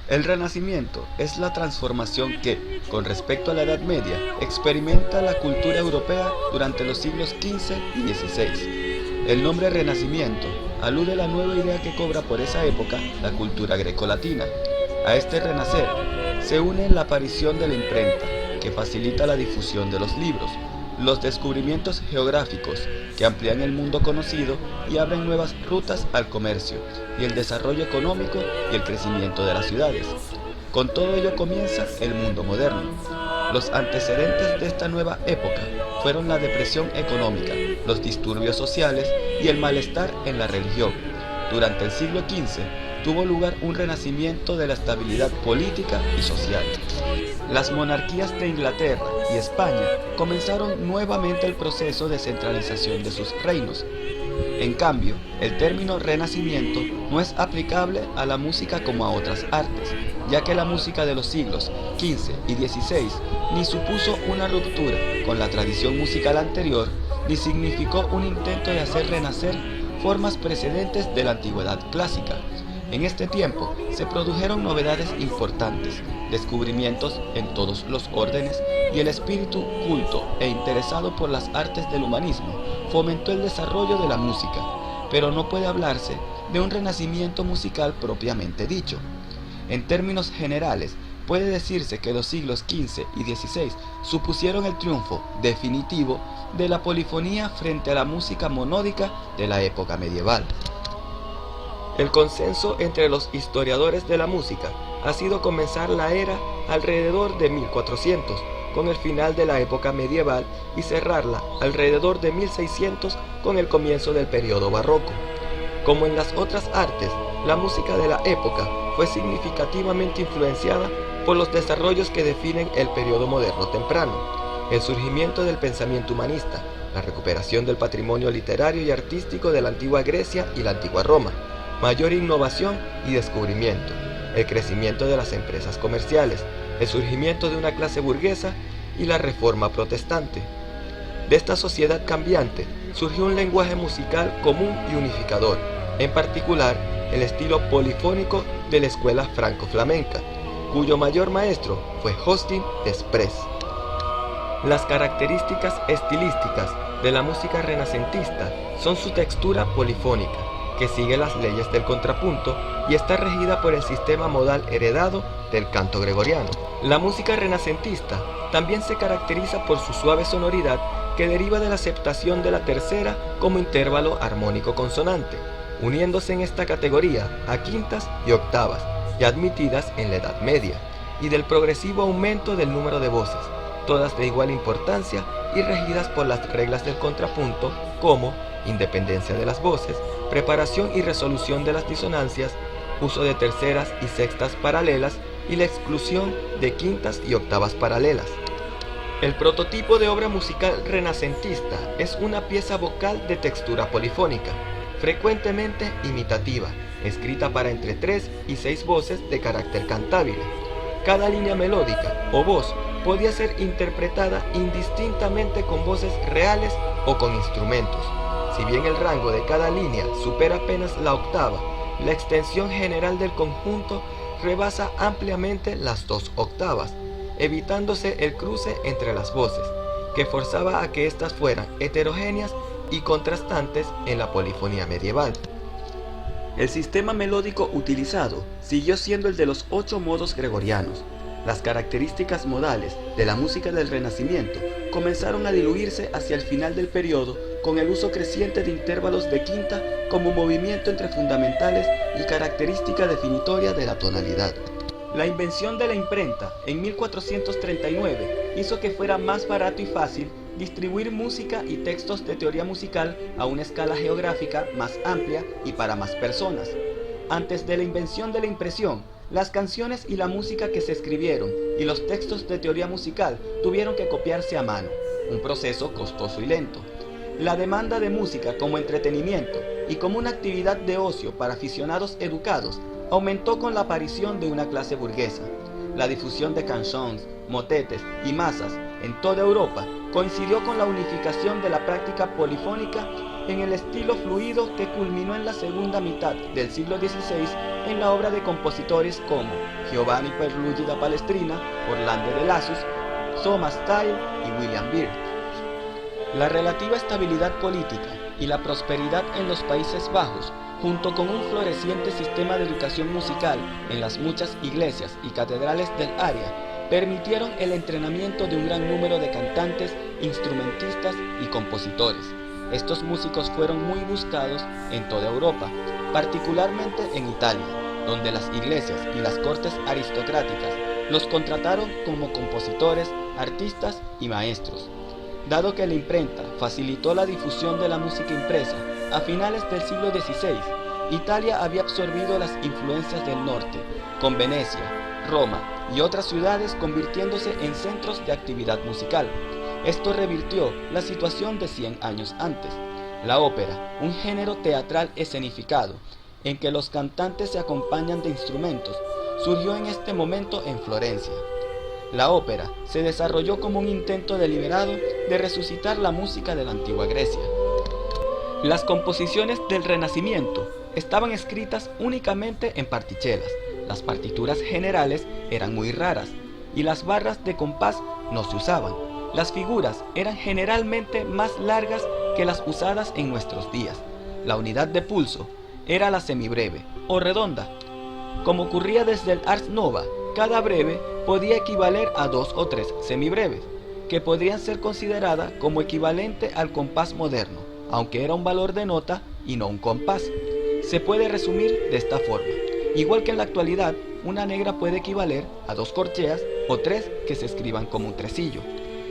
El Renacimiento es la transformación que, con respecto a la Edad Media, experimenta la cultura europea durante los siglos XV y XVI. El nombre Renacimiento alude a la nueva idea que cobra por esa época la cultura grecolatina. A este renacer se une la aparición de la imprenta, que facilita la difusión de los libros, los descubrimientos geográficos, que amplían el mundo conocido y abren nuevas rutas al comercio, y el desarrollo económico y el crecimiento de las ciudades. Con todo ello comienza el mundo moderno. Los antecedentes de esta nueva época fueron la depresión económica, los disturbios sociales y el malestar en la religión. Durante el siglo XV tuvo lugar un renacimiento de la estabilidad política y social. Las monarquías de Inglaterra y España comenzaron nuevamente el proceso de centralización de sus reinos. En cambio, el término Renacimiento no es aplicable a la música como a otras artes, ya que la música de los siglos XV y XVI ni supuso una ruptura con la tradición musical anterior, ni significó un intento de hacer renacer formas precedentes de la antigüedad clásica. En este tiempo se produjeron novedades importantes, descubrimientos en todos los órdenes, y el espíritu culto e interesado por las artes del humanismo fomentó el desarrollo de la música, pero no puede hablarse de un renacimiento musical propiamente dicho. En términos generales, puede decirse que los siglos XV y XVI supusieron el triunfo definitivo de la polifonía frente a la música monódica de la época medieval. El consenso entre los historiadores de la música ha sido comenzar la era alrededor de 1400, con el final de la época medieval, y cerrarla alrededor de 1600 con el comienzo del periodo barroco. Como en las otras artes, la música de la época fue significativamente influenciada por los desarrollos que definen el periodo moderno temprano: el surgimiento del pensamiento humanista, la recuperación del patrimonio literario y artístico de la antigua Grecia y la antigua Roma, mayor innovación y descubrimiento, el crecimiento de las empresas comerciales, el surgimiento de una clase burguesa y la reforma protestante. De esta sociedad cambiante surgió un lenguaje musical común y unificador, en particular el estilo polifónico de la escuela franco-flamenca, cuyo mayor maestro fue Justin Desprez. Las características estilísticas de la música renacentista son su textura polifónica, que sigue las leyes del contrapunto y está regida por el sistema modal heredado del canto gregoriano. La música renacentista también se caracteriza por su suave sonoridad, que deriva de la aceptación de la tercera como intervalo armónico consonante, uniéndose en esta categoría a quintas y octavas, ya admitidas en la Edad Media, y del progresivo aumento del número de voces, todas de igual importancia y regidas por las reglas del contrapunto, como independencia de las voces, preparación y resolución de las disonancias, uso de terceras y sextas paralelas y la exclusión de quintas y octavas paralelas. El prototipo de obra musical renacentista es una pieza vocal de textura polifónica, frecuentemente imitativa, escrita para entre 3 y 6 voces de carácter cantable. Cada línea melódica o voz podía ser interpretada indistintamente con voces reales o con instrumentos. Si bien el rango de cada línea supera apenas la octava, la extensión general del conjunto rebasa ampliamente las 2 octavas, evitándose el cruce entre las voces, que forzaba a que éstas fueran heterogéneas y contrastantes en la polifonía medieval. El sistema melódico utilizado siguió siendo el de los 8 modos gregorianos. Las características modales de la música del Renacimiento comenzaron a diluirse hacia el final del periodo, con el uso creciente de intervalos de quinta como movimiento entre fundamentales y característica definitoria de la tonalidad. La invención de la imprenta en 1439 hizo que fuera más barato y fácil distribuir música y textos de teoría musical a una escala geográfica más amplia y para más personas. Antes de la invención de la impresión, las canciones y la música que se escribieron y los textos de teoría musical tuvieron que copiarse a mano, un proceso costoso y lento. La demanda de música como entretenimiento y como una actividad de ocio para aficionados educados aumentó con la aparición de una clase burguesa. la difusión de cançons, motetes y masas en toda Europa coincidió con la unificación de la práctica polifónica en el estilo fluido que culminó en la segunda mitad del siglo XVI en la obra de compositores como Giovanni Pierluigi da Palestrina, Orlando de Lassus, Thomas Tyll y William Byrd. La relativa estabilidad política y la prosperidad en los Países Bajos, junto con un floreciente sistema de educación musical en las muchas iglesias y catedrales del área, permitieron el entrenamiento de un gran número de cantantes, instrumentistas y compositores. Estos músicos fueron muy buscados en toda Europa, particularmente en Italia, donde las iglesias y las cortes aristocráticas los contrataron como compositores, artistas y maestros. Dado que la imprenta facilitó la difusión de la música impresa a finales del siglo XVI, Italia había absorbido las influencias del norte, con Venecia, Roma y otras ciudades convirtiéndose en centros de actividad musical. Esto revirtió la situación de 100 años antes. La ópera, un género teatral escenificado, en que los cantantes se acompañan de instrumentos, surgió en este momento en Florencia. La ópera se desarrolló como un intento deliberado de resucitar la música de la antigua Grecia. Las composiciones del Renacimiento estaban escritas únicamente en partichelas, las partituras generales eran muy raras y las barras de compás no se usaban. Las figuras eran generalmente más largas que las usadas en nuestros días. La unidad de pulso era la semibreve o redonda. Como ocurría desde el Ars Nova, cada breve podía equivaler a 2 o 3 semibreves, que podrían ser consideradas como equivalente al compás moderno, aunque era un valor de nota y no un compás. Se puede resumir de esta forma. Igual que en la actualidad, una negra puede equivaler a 2 corcheas o 3 que se escriban como un tresillo.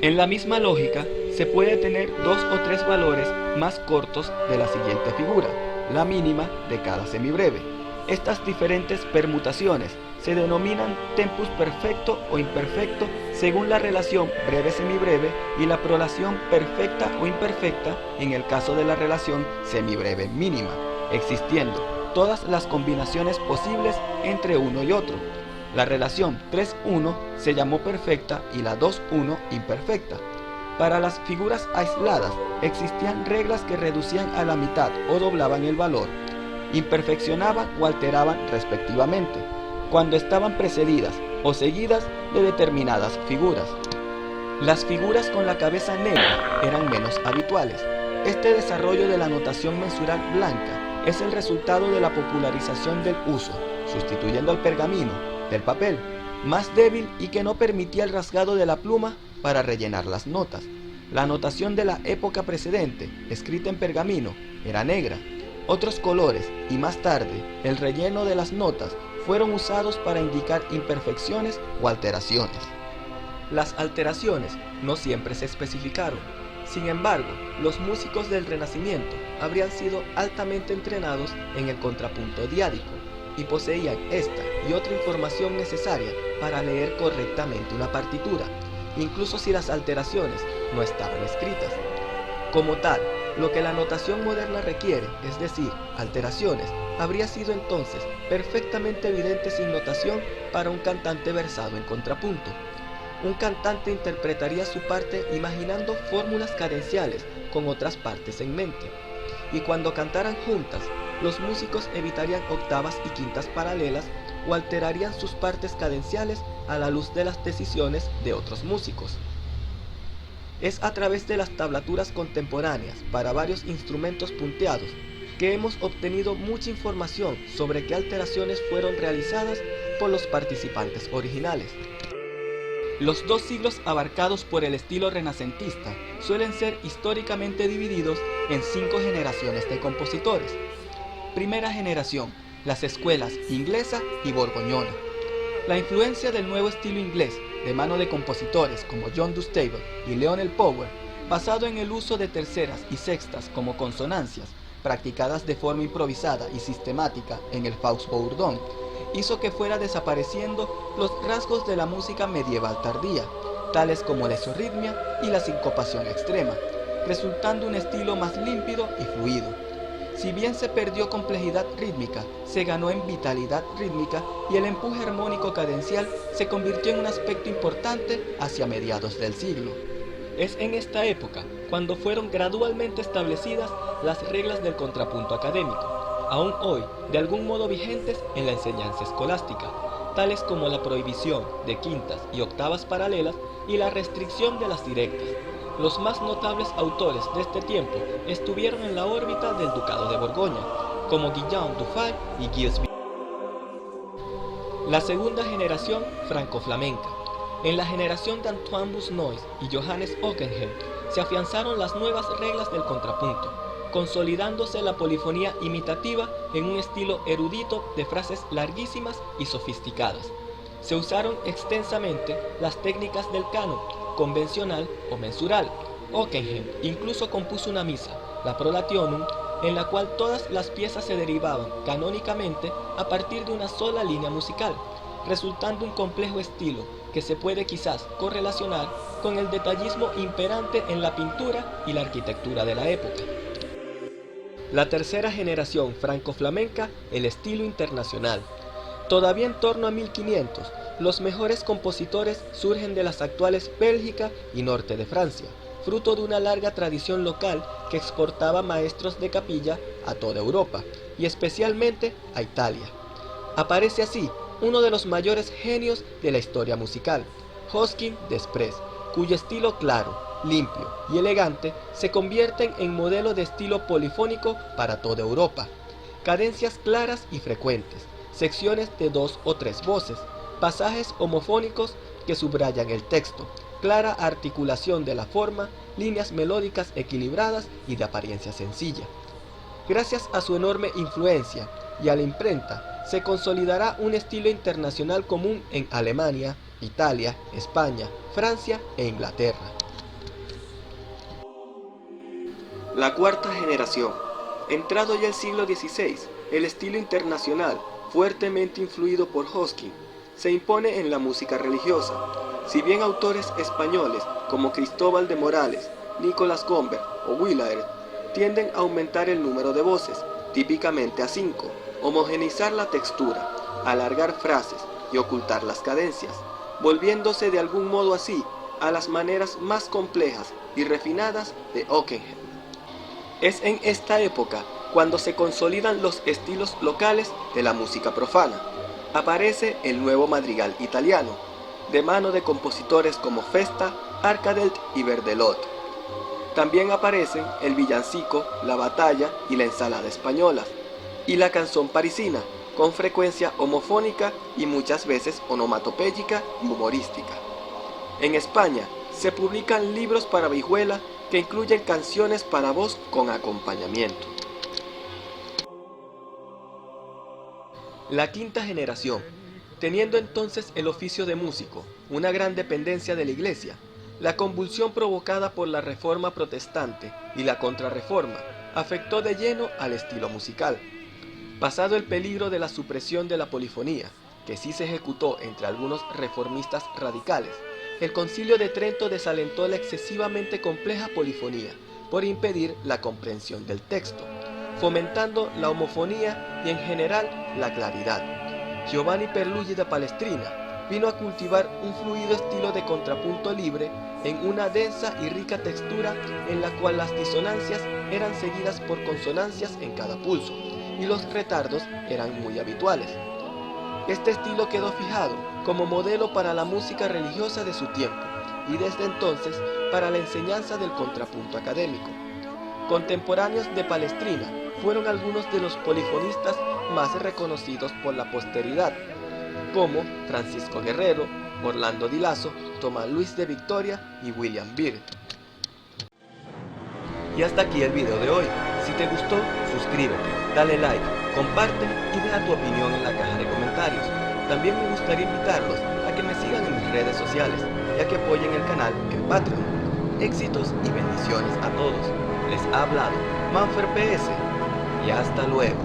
En la misma lógica, se puede tener 2 o 3 valores más cortos de la siguiente figura, la mínima de cada semibreve. Estas diferentes permutaciones se denominan tempus perfecto o imperfecto según la relación breve-semibreve y la prolación perfecta o imperfecta en el caso de la relación semibreve mínima, existiendo todas las combinaciones posibles entre uno y otro. La relación 3-1 se llamó perfecta y la 2-1 imperfecta. Para las figuras aisladas existían reglas que reducían a la mitad o doblaban el valor, imperfeccionaban o alteraban respectivamente, cuando estaban precedidas o seguidas de determinadas figuras. Las figuras con la cabeza negra eran menos habituales. Este desarrollo de la notación mensural blanca es el resultado de la popularización del uso, sustituyendo al pergamino, del papel, más débil y que no permitía el rasgado de la pluma para rellenar las notas. La notación de la época precedente, escrita en pergamino, era negra. Otros colores y más tarde el relleno de las notas fueron usados para indicar imperfecciones o alteraciones. Las alteraciones no siempre se especificaron. Sin embargo, los músicos del Renacimiento habrían sido altamente entrenados en el contrapunto diádico y poseían esta y otra información necesaria para leer correctamente una partitura, incluso si las alteraciones no estaban escritas. Como tal, lo que la notación moderna requiere, es decir, alteraciones, habría sido entonces perfectamente evidente sin notación para un cantante versado en contrapunto. Un cantante interpretaría su parte imaginando fórmulas cadenciales con otras partes en mente, y cuando cantaran juntas, los músicos evitarían octavas y quintas paralelas o alterarían sus partes cadenciales a la luz de las decisiones de otros músicos. Es a través de las tablaturas contemporáneas para varios instrumentos punteados que hemos obtenido mucha información sobre qué alteraciones fueron realizadas por los participantes originales. Los 2 siglos abarcados por el estilo renacentista suelen ser históricamente divididos en 5 generaciones de compositores. Primera generación, las escuelas inglesa y borgoñona. La influencia del nuevo estilo inglés, de mano de compositores como John Dunstable y Lionel Powell, basado en el uso de terceras y sextas como consonancias, practicadas de forma improvisada y sistemática en el Faust-Bourdon, hizo que fuera desapareciendo los rasgos de la música medieval tardía, tales como la isorritmia y la sincopación extrema, resultando un estilo más límpido y fluido. Si bien se perdió complejidad rítmica, se ganó en vitalidad rítmica y el empuje armónico cadencial se convirtió en un aspecto importante hacia mediados del siglo. Es en esta época cuando fueron gradualmente establecidas las reglas del contrapunto académico, aún hoy de algún modo vigentes en la enseñanza escolástica, tales como la prohibición de quintas y octavas paralelas y la restricción de las directas. Los más notables autores de este tiempo estuvieron en la órbita del Ducado de Borgoña, como Guillaume Dufay y Gilles Villiers. La segunda generación franco-flamenca. En la generación de Antoine Busnois y Johannes Ockeghem se afianzaron las nuevas reglas del contrapunto, consolidándose la polifonía imitativa en un estilo erudito de frases larguísimas y sofisticadas. Se usaron extensamente las técnicas del canon, convencional o mensural. Ockeghem incluso compuso una misa, la Prolationum, en la cual todas las piezas se derivaban canónicamente a partir de una sola línea musical, resultando un complejo estilo que se puede quizás correlacionar con el detallismo imperante en la pintura y la arquitectura de la época. La tercera generación franco-flamenca, el estilo internacional. Todavía en torno a 1500, los mejores compositores surgen de las actuales Bélgica y norte de Francia, fruto de una larga tradición local que exportaba maestros de capilla a toda Europa, y especialmente a Italia. Aparece así uno de los mayores genios de la historia musical, Josquin Desprez, cuyo estilo claro, limpio y elegante se convierten en modelo de estilo polifónico para toda Europa. Cadencias claras y frecuentes, secciones de 2 o 3 voces, pasajes homofónicos que subrayan el texto, clara articulación de la forma, líneas melódicas equilibradas y de apariencia sencilla. Gracias a su enorme influencia y a la imprenta, se consolidará un estilo internacional común en Alemania, Italia, España, Francia e Inglaterra. La cuarta generación. Entrado ya el siglo XVI, el estilo internacional, fuertemente influido por Josquin, se impone en la música religiosa. Si bien autores españoles como Cristóbal de Morales, Nicolás Gombert o Willaert tienden a aumentar el número de voces, típicamente a 5, homogeneizar la textura, alargar frases y ocultar las cadencias, volviéndose de algún modo así a las maneras más complejas y refinadas de Ockeghem. Es en esta época cuando se consolidan los estilos locales de la música profana. Aparece el nuevo madrigal italiano, de mano de compositores como Festa, Arcadelt y Berdelot. También aparecen el villancico, la batalla y la ensalada española, y la canción parisina, con frecuencia homofónica y muchas veces onomatopéyica y humorística. En España se publican libros para vihuela que incluyen canciones para voz con acompañamiento. La quinta generación. Teniendo entonces el oficio de músico una gran dependencia de la Iglesia, la convulsión provocada por la Reforma protestante y la Contrarreforma afectó de lleno al estilo musical. Pasado el peligro de la supresión de la polifonía, que sí se ejecutó entre algunos reformistas radicales, el Concilio de Trento desalentó la excesivamente compleja polifonía por impedir la comprensión del texto, fomentando la homofonía y en general la claridad. Giovanni Perlugi da Palestrina vino a cultivar un fluido estilo de contrapunto libre en una densa y rica textura en la cual las disonancias eran seguidas por consonancias en cada pulso y los retardos eran muy habituales. Este estilo quedó fijado como modelo para la música religiosa de su tiempo y desde entonces para la enseñanza del contrapunto académico. Contemporáneos de Palestrina fueron algunos de los polifonistas más reconocidos por la posteridad, como Francisco Guerrero, Orlando Di Lasso, Tomás Luis de Victoria y William Byrd. Y hasta aquí el video de hoy. Si te gustó, suscríbete, dale like, comparte y deja tu opinión en la caja de comentarios. También me gustaría invitarlos a que me sigan en mis redes sociales y a que apoyen el canal en Patreon. Éxitos y bendiciones a todos. Les ha hablado Manfer PS y hasta luego.